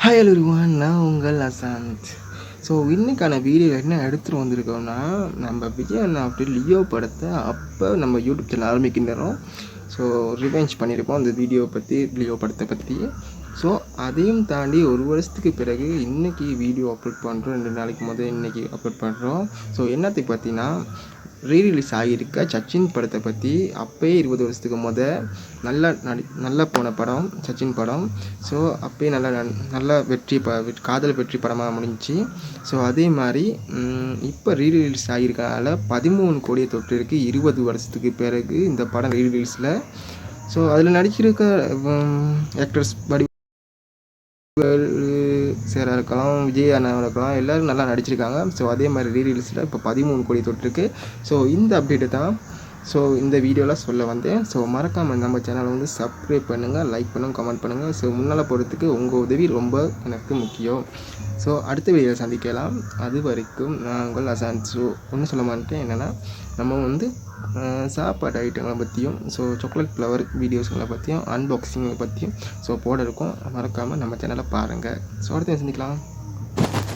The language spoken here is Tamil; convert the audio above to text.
ஹாய் எவ்ரிவன், நான் உங்கள் அசாந்த். ஸோ இன்றைக்கான வீடியோ என்ன எடுத்துகிட்டு வந்திருக்கோம்னா, நம்ம விஜய் அண்ணா அப்படி லியோ படத்தை அப்போ நம்ம யூடியூப் சேனல் ஆரம்பிக்கின்றோம். ஸோ ரிவெஞ்ச் பண்ணியிருப்போம் அந்த வீடியோ பற்றி, லியோ படத்தை பற்றி. ஸோ அதையும் தாண்டி ஒரு வருஷத்துக்கு பிறகு இன்றைக்கி வீடியோ அப்லோட் பண்ணுறோம். 2 நாளைக்கு முதல் இன்றைக்கி அப்லோட் பண்ணுறோம். ஸோ என்னத்தை பார்த்தீங்கன்னா, ரீரிலீஸ் ஆகியிருக்க சச்சின் படத்தை பற்றி. அப்போயே 20 வருஷத்துக்கு நல்லா போன படம் சச்சின் படம். ஸோ அப்போயே நல்லா காதல் வெற்றி படமாக முடிஞ்சிச்சு. ஸோ அதே மாதிரி இப்போ ரீரிலீஸ் ஆகியிருக்கனால 13 கோடியை தொட்டிருக்கு 20 வருஷத்துக்கு பிறகு இந்த படம் ரீரிலீஸில். ஸோ அதில் நடிச்சிருக்க ஆக்டர்ஸ் சேராக இருக்கலாம், விஜய் அண்ணாவாக இருக்கலாம், எல்லோரும் நல்லா நடிச்சிருக்காங்க. ஸோ அதே மாதிரி ரீரிலீஸில் இப்போ 13 கோடி தொட்டிருக்கு. ஸோ இந்த அப்டேட்டு தான் இந்த வீடியோவில் சொல்ல வந்தேன். ஸோ மறக்காமல் நம்ம சேனலை சப்ஸ்கிரைப் பண்ணுங்கள், லைக் பண்ணுங்கள், கமெண்ட் பண்ணுங்கள். ஸோ முன்னால் போகிறதுக்கு உங்கள் உதவி ரொம்ப எனக்கு முக்கியம். ஸோ அடுத்த வீடியோவில் சந்திக்கலாம். அது வரைக்கும் நான் உங்கள் அசாந்த். ஸோ ஒன்றும் சொல்ல மாட்டேன், என்னென்னா நம்ம சாப்பாடு ஐட்டங்களை பற்றியும், ஸோ சாக்லேட் ஃப்ளவர் வீடியோஸுங்களை பற்றியும், அன்பாக்சிங்களை பற்றியும் போட இருக்கும். மறக்காமல் நம்ம சேனலை பாருங்கள். ஸோ அடுத்த சந்திக்கலாம்.